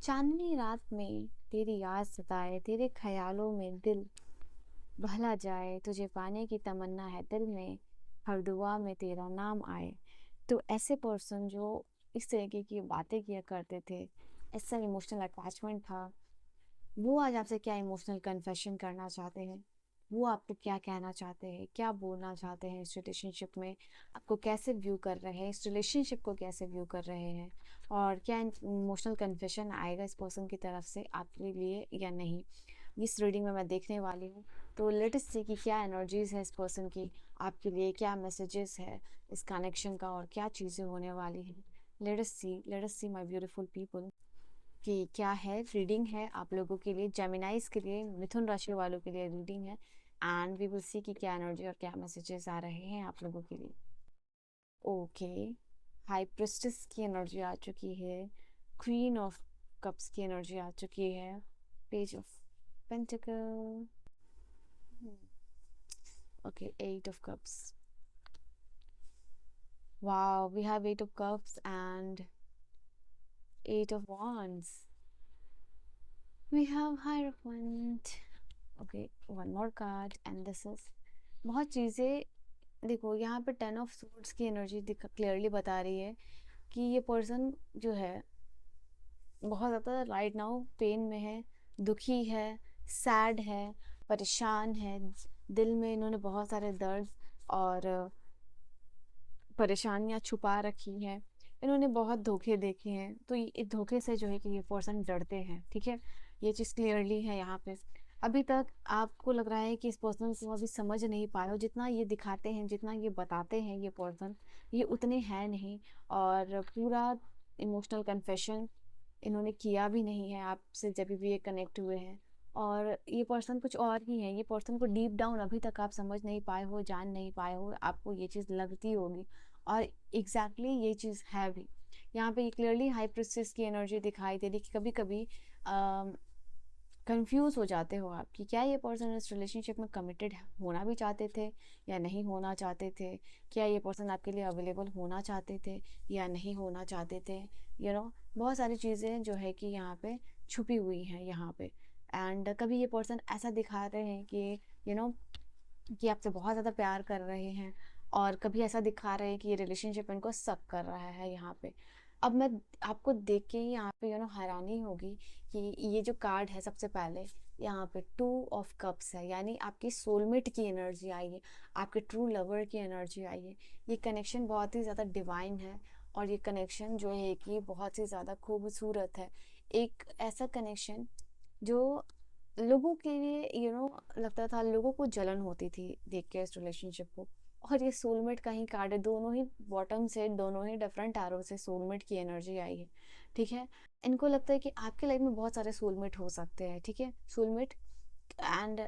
चांदनी रात में तेरी याद सताए, तेरे ख्यालों में दिल बहला जाए, तुझे पाने की तमन्ना है दिल में, हर दुआ में तेरा नाम आए। तो ऐसे पर्सन जो इस तरीके की बातें किया करते थे, ऐसा इमोशनल अटैचमेंट था, वो आज आपसे क्या इमोशनल कन्फेशन करना चाहते हैं। वो आपको क्या कहना चाहते हैं, क्या बोलना चाहते हैं इस रिलेशनशिप में, आपको कैसे व्यू कर रहे हैं, इस रिलेशनशिप को कैसे व्यू कर रहे हैं, और क्या इमोशनल कन्फेशन आएगा इस पर्सन की तरफ से आपके लिए या नहीं। इस रीडिंग में मैं देखने वाली हूँ। तो लेट अस सी कि क्या एनर्जीज है इस पर्सन की आपके लिए, क्या मैसेजेस है इस कनेक्शन का, और क्या चीज़ें होने वाली हैं। Let us see my beautiful people कि क्या है। रीडिंग है आप लोगों के लिए, जेमिनाइज के लिए, मिथुन राशि वालों के लिए रीडिंग है। एंड वी विल सी कि क्या एनर्जी और क्या मैसेजेस आ रहे हैं आप लोगों के लिए। ओके, हाई प्रिस्टेस की एनर्जी आ चुकी है, क्वीन ऑफ कप्स की एनर्जी आ चुकी है, page of pentacle, okay, eight of cups. wow, we have eight of cups and eight of wands. We have hierophant. Okay, one more card and this is बहुत चीज़ें। देखो यहाँ पे ten of suits की energy clearly बता रही है कि ये पर्सन जो है बहुत ज़्यादा राइट नाउ पेन में है, दुखी है, सैड है, परेशान है। दिल में इन्होंने बहुत सारे दर्द और परेशानियाँ छुपा रखी हैं। इन्होंने बहुत धोखे देखे हैं, तो इस धोखे से जो है कि ये पर्सन डरते हैं। ठीक है, ये चीज़ क्लियरली है यहाँ पे। अभी तक आपको लग रहा है कि इस पर्सन को अभी समझ नहीं पाए हो, जितना ये दिखाते हैं, जितना ये बताते हैं ये पर्सन, ये उतने हैं नहीं। और पूरा इमोशनल कन्फेशन इन्होंने किया भी नहीं है आपसे जब भी ये कनेक्ट हुए हैं। और ये पर्सन कुछ और ही है, ये पर्सन को डीप डाउन अभी तक आप समझ नहीं पाए हो, जान नहीं पाए हो, आपको ये चीज़ लगती होगी। और एग्जैक्टली ये चीज़ है भी। यहाँ पे ये क्लियरली हाई प्रिस्टेस की एनर्जी दिखाई दे रही कि कभी कभी कंफ्यूज हो जाते हो आप कि क्या ये पर्सन इस रिलेशनशिप में कमिटेड होना भी चाहते थे या नहीं होना चाहते थे, क्या ये पर्सन आपके लिए अवेलेबल होना चाहते थे या नहीं होना चाहते थे। बहुत सारी चीज़ें जो है कि यहाँ पे छुपी हुई हैं यहाँ पे। एंड कभी ये पर्सन ऐसा दिखा रहे हैं कि यू नो कि आपसे बहुत ज़्यादा प्यार कर रहे हैं, और कभी ऐसा दिखा रहे हैं कि ये रिलेशनशिप इनको सक कर रहा है यहाँ पे। अब मैं आपको देख के ही यहाँ पे हैरानी होगी कि ये जो कार्ड है सबसे पहले यहाँ पे टू ऑफ कप्स है, यानी आपकी सोलमेट की एनर्जी आई है, आपके ट्रू लवर की एनर्जी आई है। ये कनेक्शन बहुत ही ज़्यादा डिवाइन है, और ये कनेक्शन जो है कि बहुत ही ज़्यादा खूबसूरत है। एक ऐसा कनेक्शन जो लोगों के लिए लगता था, लोगों को जलन होती थी देख के इस रिलेशनशिप को। और ये सोलमेट का ही कार्ड है, दोनों ही बॉटम से, दोनों ही डिफरेंट एरो से सोलमेट की एनर्जी आई है। ठीक है, इनको लगता है कि आपके लाइफ में बहुत सारे सोलमेट हो सकते हैं। ठीक है, सोलमेट। एंड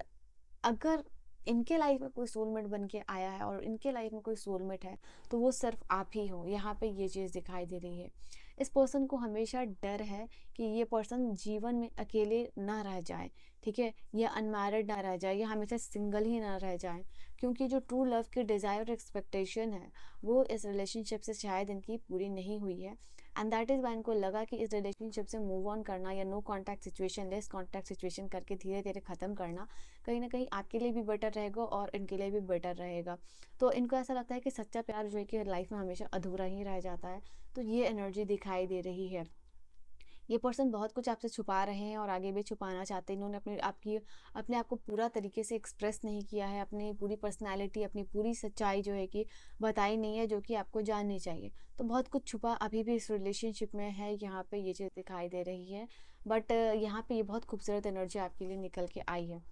अगर इनके लाइफ में कोई सोलमेट बन के आया है और इनके लाइफ में कोई सोलमेट है, तो वो सिर्फ आप ही हो। यहाँ पे ये चीज़ दिखाई दे रही है। इस पर्सन को हमेशा डर है कि ये पर्सन जीवन में अकेले ना रह जाए। ठीक है, ये अनमैरिड ना रह जाए, या हमेशा सिंगल ही ना रह जाए, क्योंकि जो ट्रू लव की डिज़ायर और एक्सपेक्टेशन है वो इस रिलेशनशिप से शायद इनकी पूरी नहीं हुई है। एंड दैट इज़ वाई इनको लगा कि इस रिलेशनशिप से मूव ऑन करना, या no contact situation, less contact situation करके धीरे धीरे ख़त्म करना कहीं ना कहीं आपके लिए भी बेटर रहेगा और इनके लिए भी बेटर रहेगा। तो इनको ऐसा लगता है कि सच्चा प्यार जो है कि लाइफ में हमेशा अधूरा ही रह जाता है। तो ये एनर्जी दिखाई दे रही है। ये पर्सन बहुत कुछ आपसे छुपा रहे हैं और आगे भी छुपाना चाहते हैं। इन्होंने अपने आप को पूरा तरीके से एक्सप्रेस नहीं किया है, अपनी पूरी पर्सनालिटी, अपनी पूरी सच्चाई जो है कि बताई नहीं है, जो कि आपको जाननी चाहिए। तो बहुत कुछ छुपा अभी भी इस रिलेशनशिप में है, यहाँ पे ये चीज़ दिखाई दे रही है। बट यहाँ पे ये बहुत खूबसूरत एनर्जी आपके लिए निकल के आई है।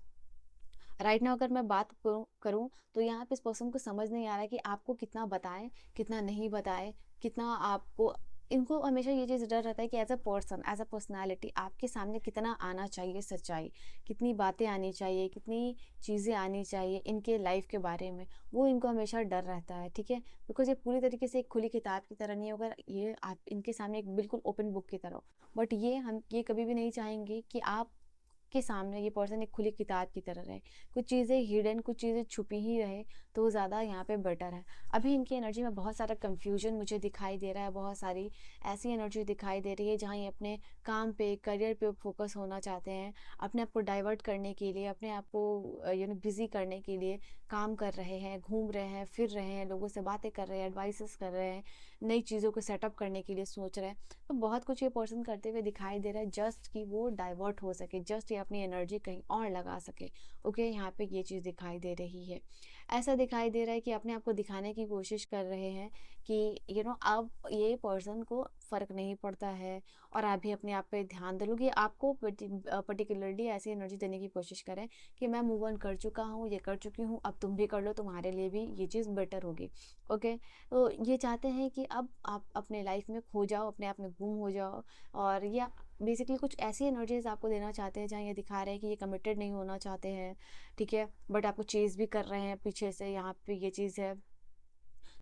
राइट नाउ अगर मैं बात करूँ तो यहाँ पे इस पर्सन को समझ नहीं आ रहा है कि आपको कितना बताएं, कितना नहीं बताएं, कितना आपको। इनको हमेशा ये चीज़ डर रहता है कि as a person, as a personality आपके सामने कितना आना चाहिए सच्चाई, कितनी बातें आनी चाहिए, कितनी चीज़ें आनी चाहिए इनके लाइफ के बारे में, वो इनको हमेशा डर रहता है। ठीक है, बिकॉज ये पूरी तरीके से एक खुली किताब की तरह नहीं होगा, ये आप इनके सामने एक बिल्कुल ओपन बुक की तरह हो। बट ये कभी भी नहीं चाहेंगे कि आप आपके सामने ये पर्सन एक खुली किताब की तरह रहे, कुछ चीज़ें हिडन, कुछ चीज़ें छुपी ही रहे तो वो ज़्यादा यहाँ पे बेटर है। अभी इनकी एनर्जी में बहुत सारा कंफ्यूजन मुझे दिखाई दे रहा है, बहुत सारी ऐसी एनर्जी दिखाई दे रही है जहाँ ये अपने काम पे, करियर पे फोकस होना चाहते हैं, अपने आप को डाइवर्ट करने के लिए, अपने आप को बिजी करने के लिए काम कर रहे हैं, घूम रहे हैं, फिर रहे हैं, लोगों से बातें कर रहे हैं, एडवाइसेस कर रहे हैं, नई चीज़ों को सेटअप करने के लिए सोच रहे हैं। तो बहुत कुछ ये पर्सन करते हुए दिखाई दे रहा है जस्ट कि वो डाइवर्ट हो सके, जस्ट ये अपनी एनर्जी कहीं और लगा सके। ओके, यहाँ पे ये चीज़ दिखाई दे रही है। ऐसा दिखाई दे रहा है कि अपने आप को दिखाने की कोशिश कर रहे हैं कि अब ये पर्सन को फ़र्क नहीं पड़ता है और आप भी अपने आप पे ध्यान दे लो कि आपको पर्टिकुलरली ऐसी एनर्जी देने की कोशिश करें कि मैं मूव ऑन कर चुका हूँ, ये कर चुकी हूँ, अब तुम भी कर लो, तुम्हारे लिए भी ये चीज़ बेटर होगी। ओके, तो ये चाहते हैं कि अब आप अपने लाइफ में खो जाओ, अपने आप में गुम हो जाओ, और ये बेसिकली कुछ ऐसी एनर्जीज आपको देना चाहते हैं जहाँ ये दिखा रहे हैं कि ये कमिटेड नहीं होना चाहते हैं, ठीक है, बट आपको चेज़ भी कर रहे हैं पीछे से, यहाँ पे ये चीज़ है।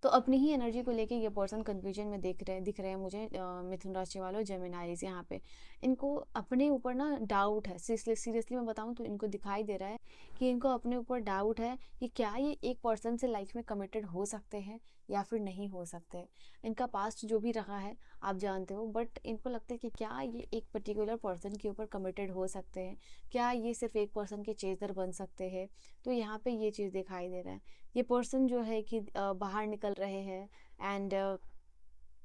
तो अपनी ही एनर्जी को लेके ये पर्सन कंफ्यूजन में दिख रहे हैं मुझे, मिथुन राशि वालों, जेमिनाइज यहाँ पे। इनको अपने ऊपर ना डाउट है, सीरियसली मैं बताऊँ तो इनको दिखाई दे रहा है कि इनको अपने ऊपर डाउट है कि क्या ये एक पर्सन से लाइफ में कमिटेड हो सकते हैं या फिर नहीं हो सकते। इनका पास्ट जो भी रहा है आप जानते हो, बट इनको लगता है कि क्या ये एक पर्टिकुलर पर्सन के ऊपर कमिटेड हो सकते हैं, क्या ये सिर्फ एक पर्सन के चेजर बन सकते हैं। तो यहाँ पे ये चीज़ दिखाई दे रहा है। ये पर्सन जो है कि बाहर निकल रहे हैं एंड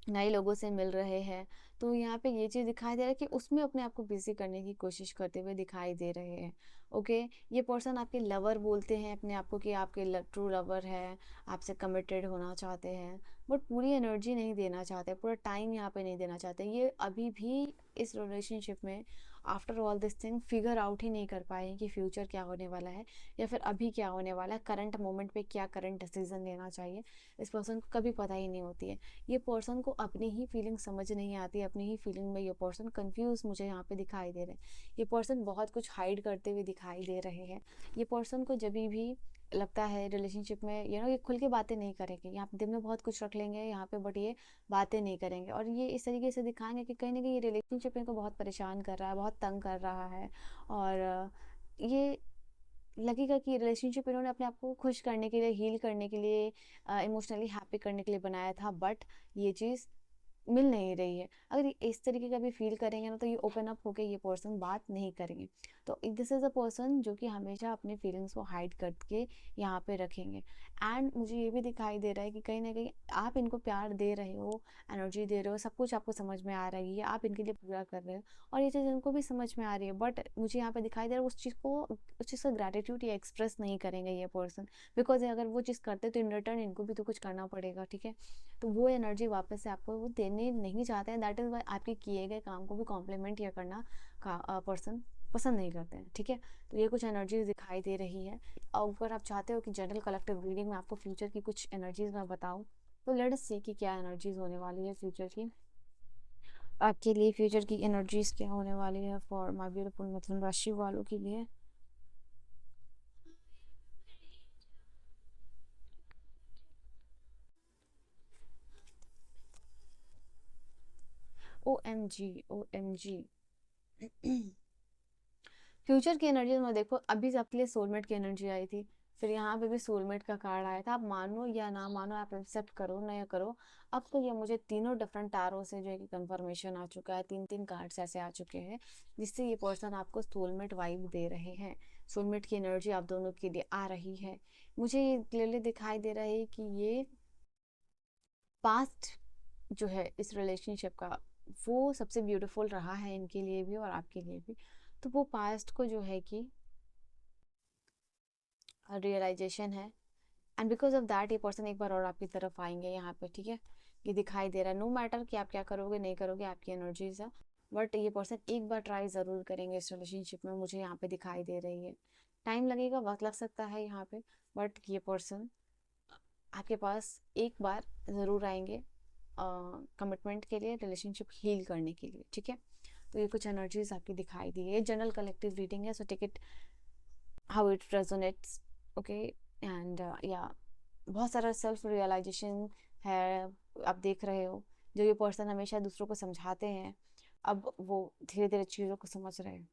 नए लोगों से मिल रहे हैं, तो यहाँ पे ये चीज़ दिखाई दे रहा है कि उसमें अपने आप को बिजी करने की कोशिश करते हुए दिखाई दे रहे हैं। ओके, ये पर्सन आपके लवर बोलते हैं अपने आप को कि आपके ट्रू लवर है, आपसे कमिटेड होना चाहते हैं, बट पूरी एनर्जी नहीं देना चाहते, पूरा टाइम यहाँ पे नहीं देना चाहते। ये अभी भी इस रिलेशनशिप में after all this thing figure out ही नहीं कर पाए कि फ्यूचर क्या होने वाला है या फिर अभी क्या होने वाला है, करंट मोमेंट पे क्या करंट डिसीजन लेना चाहिए, इस पर्सन को कभी पता ही नहीं होती है। ये पर्सन को अपनी ही फीलिंग समझ नहीं आती, अपनी ही फीलिंग में ये पर्सन कंफ्यूज मुझे यहाँ पे दिखाई दे रहे हैं। ये पर्सन बहुत कुछ हाइड करते हुए दिखाई दे रहे हैं। ये पर्सन को जब भी लगता है रिलेशनशिप में ये खुल के बातें नहीं करेंगे, यहाँ पे दिल में बहुत कुछ रख लेंगे यहाँ पे, बट ये बातें नहीं करेंगे, और ये इस तरीके से दिखाएंगे कि कहीं ना कहीं ये रिलेशनशिप इनको बहुत परेशान कर रहा है, बहुत तंग कर रहा है, और ये लगेगा कि रिलेशनशिप इन्होंने अपने आप को खुश करने के लिए, हील करने के लिए, इमोशनली हैप्पी करने के लिए बनाया था, बट ये चीज़ मिल नहीं रही है। अगर ये इस तरीके का भी फील करेंगे ना तो ये ओपन अप होके ये पर्सन बात नहीं करेंगे। तो दिस इज़ अ पर्सन जो कि हमेशा अपने फीलिंग्स को हाइड करके यहाँ पे रखेंगे। एंड मुझे ये भी दिखाई दे रहा है कि कहीं ना कहीं आप इनको प्यार दे रहे हो, एनर्जी दे रहे हो, सब कुछ आपको समझ में आ रही है, आप इनके लिए पूरा कर रहे हो और ये चीज़ इनको भी समझ में आ रही है, बट मुझे यहाँ पे दिखाई दे रहा है उस चीज़ का ग्रेटिट्यूड ये एक्सप्रेस नहीं करेंगे ये पर्सन, बिकॉज अगर वो चीज़ करते तो इन रिटर्न इनको भी तो कुछ करना पड़ेगा, ठीक है। तो वो एनर्जी वापस से आपको वो देने नहीं चाहते हैं, दैट इज़ वाई आपके किए गए काम को भी कॉम्प्लीमेंट या करना का पर्सन पसंद नहीं करते हैं, ठीक है। तो ये कुछ एनर्जीज दिखाई दे रही है। और अगर आप चाहते हो कि जनरल कलेक्टिव रीडिंग में आपको फ्यूचर की कुछ एनर्जीज मैं बताऊं, तो लेट अस सी कि क्या एनर्जीज होने वाली है फ्यूचर की आपके लिए, फ्यूचर की एनर्जीज क्या होने वाली है फॉर माय ब्यूटीफुल मिथुन राशि वालों के लिए। O M G, O M G. Future की एनर्जी में देखो, अभी आपके लिए सोलमेट की एनर्जी आई थी, फिर यहाँ पे भी सोलमेट का कार्ड आया था। आप मानो या ना मानो, आप एक्सेप्ट करो ना या करो, अब तो ये मुझे तीनों डिफरेंट टारों से जो है कि कंफर्मेशन आ चुका है, तीन तीन कार्ड्स ऐसे आ चुके हैं जिससे ये पर्सन आपको सोलमेट वाइब दे रहे हैं। सोलमेट की एनर्जी आप दोनों के लिए आ रही है। मुझे ये क्लियरली दिखाई दे रहा है कि ये पास्ट जो है इस रिलेशनशिप का, वो सबसे ब्यूटीफुल रहा है इनके लिए भी और आपके लिए भी। तो वो पास्ट को जो है कि रियलाइजेशन है, एंड बिकॉज ऑफ दैट ये पर्सन एक बार और आपकी तरफ आएंगे यहाँ पे, ठीक है। ये दिखाई दे रहा है, नो मैटर कि आप क्या करोगे नहीं करोगे, आपकी एनर्जीज है, बट ये पर्सन एक बार ट्राई ज़रूर करेंगे इस रिलेशनशिप में, मुझे यहाँ पे दिखाई दे रही है। टाइम लगेगा, वक्त लग सकता है यहाँ पे, बट ये पर्सन आपके पास एक बार ज़रूर आएंगे कमिटमेंट के लिए, रिलेशनशिप हील करने के लिए, ठीक है। तो ये कुछ एनर्जीज आपकी दिखाई दी है। जनरल कलेक्टिव रीडिंग है, so take it how it resonates, okay. And या बहुत सारा सेल्फ रियलाइजेशन है, आप देख रहे हो, जो ये पर्सन हमेशा दूसरों को समझाते हैं, अब वो धीरे धीरे चीज़ों को समझ रहे हैं।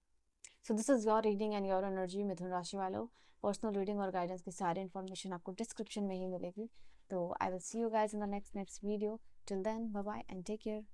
So this is your reading and your energy मिथुन राशि वालों। पर्सनल रीडिंग और गाइडेंस की सारी इन्फॉर्मेशन आपको डिस्क्रिप्शन में ही मिलेगी। तो I will see you guys in the next video. Till then bye bye and take care.